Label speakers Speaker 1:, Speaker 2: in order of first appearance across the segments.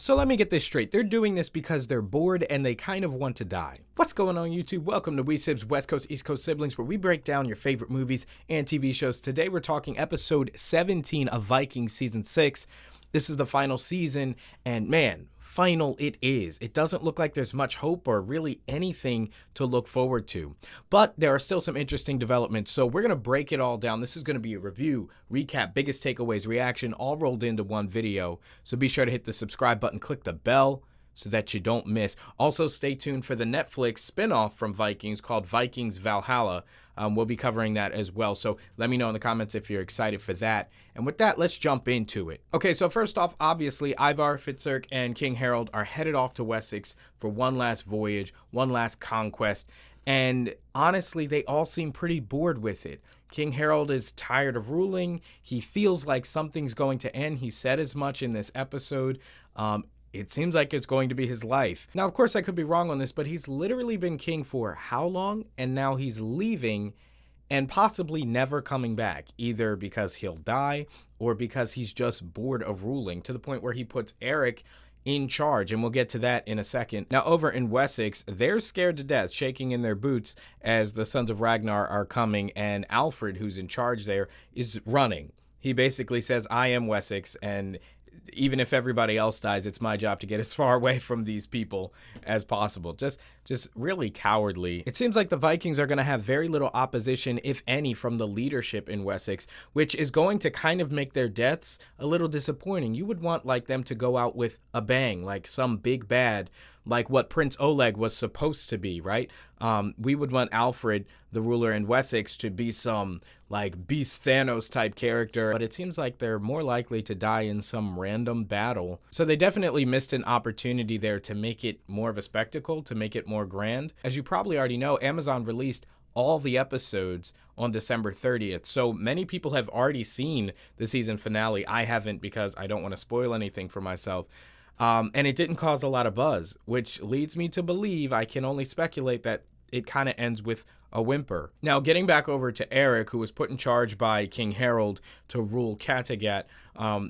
Speaker 1: So let me get this straight. They're doing this because they're bored and they kind of want to die. What's going on, YouTube? Welcome to SIBZ, West Coast, East Coast Siblings, where we break down your favorite movies and TV shows. Today we're talking episode 17 of Vikings season 6. This is the final season, and man, final it is. It doesn't look like there's much hope or really anything to look forward to. But there are still some interesting developments, so we're going to break it all down. This is going to be a review, recap, biggest takeaways, reaction, all rolled into one video. So be sure to hit the subscribe button, click the bell so that you don't miss. Also, stay tuned for the Netflix spin-off from Vikings called Vikings Valhalla. We'll be covering that as well. So let me know in the comments if you're excited for that. And with that, let's jump into it. Okay, so first off, obviously, Ivar Fitzurk and King Harold are headed off to Wessex for one last voyage, one last conquest. And honestly, they all seem pretty bored with it. King Harold is tired of ruling. He feels like something's going to end. He said as much in this episode. It seems like it's going to be his life. Now, of course, I could be wrong on this, but he's literally been king for how long? And now he's leaving and possibly never coming back, either because he'll die or because he's just bored of ruling, to the point where he puts Eric in charge, and we'll get to that in a second. Now, over in Wessex, they're scared to death, shaking in their boots as the Sons of Ragnar are coming, and Alfred, who's in charge there, is running. He basically says, I am Wessex, and even if everybody else dies, it's my job to get as far away from these people as possible. Just really cowardly. It seems like the Vikings are going to have very little opposition, if any, from the leadership in Wessex, which is going to kind of make their deaths a little disappointing. You would want like them to go out with a bang, like some big bad, like what Prince Oleg was supposed to be, right? We would want Alfred, the ruler in Wessex, to be some like Beast Thanos type character, but it seems like they're more likely to die in some random battle. So they definitely missed an opportunity there to make it more of a spectacle, to make it more grand. As you probably already know, Amazon released all the episodes on December 30th. So many people have already seen the season finale. I haven't, because I don't want to spoil anything for myself. And it didn't cause a lot of buzz, which leads me to believe, I can only speculate, that it kind of ends with a whimper. Now, getting back over to Eric, who was put in charge by King Harold to rule Kattegat,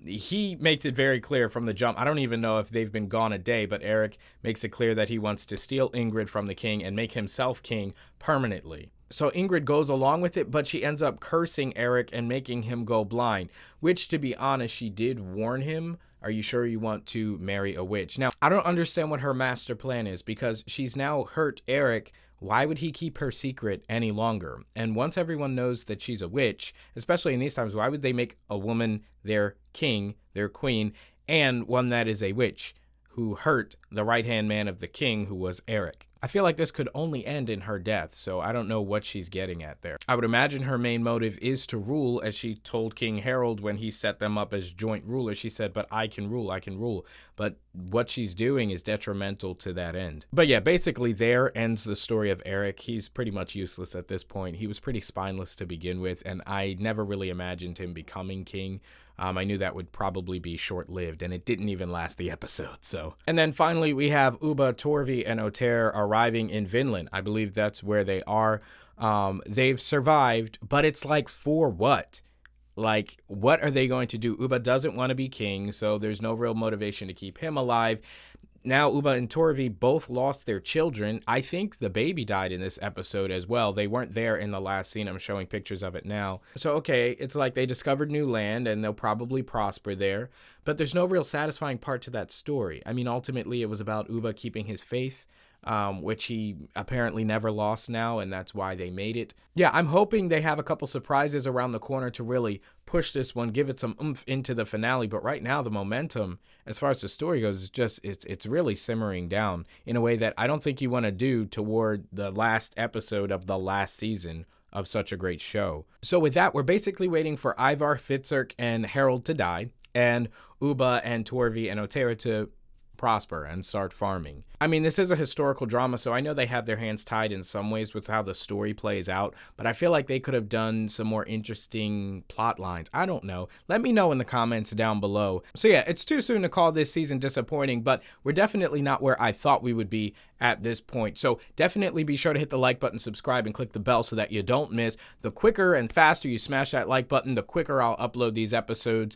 Speaker 1: he makes it very clear from the jump. I don't even know if they've been gone a day, but Eric makes it clear that he wants to steal Ingrid from the king and make himself king permanently. So Ingrid goes along with it, but she ends up cursing Eric and making him go blind, which, to be honest, she did warn him. Are you sure you want to marry a witch? Now, I don't understand what her master plan is, because she's now hurt Eric. Why would he keep her secret any longer? And once everyone knows that she's a witch, especially in these times, why would they make a woman their king, their queen, and one that is a witch who hurt the right-hand man of the king, who was Eric? I feel like this could only end in her death, so I don't know what she's getting at there. I would imagine her main motive is to rule, as she told King Harold when he set them up as joint rulers. She said, but I can rule, I can rule. But what she's doing is detrimental to that end. But yeah, basically there ends the story of Eric. He's pretty much useless at this point. He was pretty spineless to begin with, and I never really imagined him becoming king. I knew that would probably be short-lived, and it didn't even last the episode, so. And then finally, we have Ubba, Torvi, and Oter arriving in Vinland. I believe that's where they are. They've survived, but it's like, for what? Like, what are they going to do? Ubba doesn't want to be king, so there's no real motivation to keep him alive. Now, Ubba and Torvi both lost their children. I think the baby died in this episode as well. They weren't there in the last scene. I'm showing pictures of it now. So, okay, it's like they discovered new land and they'll probably prosper there. But there's no real satisfying part to that story. I mean, ultimately, it was about Ubba keeping his faith, which he apparently never lost now, and that's why they made it. Yeah, I'm hoping they have a couple surprises around the corner to really push this one, give it some oomph into the finale. But right now, the momentum, as far as the story goes, is just, it's really simmering down in a way that I don't think you want to do toward the last episode of the last season of such a great show. So with that, we're basically waiting for Ivar, Fitzurk, and Harold to die, and Ubba and Torvi and Otera to prosper and start farming. I mean, this is a historical drama, so I know they have their hands tied in some ways with how the story plays out, but I feel like they could have done some more interesting plot lines. I don't know. Let me know in the comments down below. So yeah, it's too soon to call this season disappointing, but we're definitely not where I thought we would be at this point. So definitely be sure to hit the like button, subscribe, and click the bell so that you don't miss. The quicker and faster you smash that like button, the quicker I'll upload these episodes.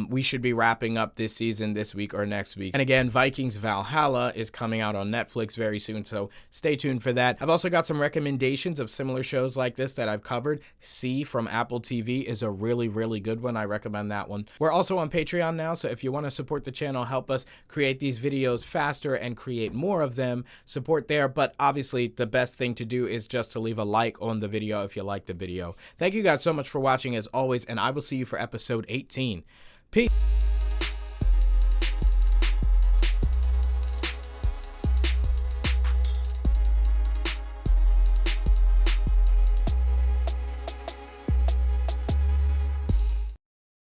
Speaker 1: We should be wrapping up this season this week or next week. And again, Vikings Valhalla is coming out on Netflix very soon, so stay tuned for that. I've also got some recommendations of similar shows like this that I've covered. See from Apple TV is a really, really good one. I recommend that one. We're also on Patreon now, so if you want to support the channel, help us create these videos faster and create more of them, support there. But obviously, the best thing to do is just to leave a like on the video if you like the video. Thank you guys so much for watching as always, and I will see you for episode 18. Peace.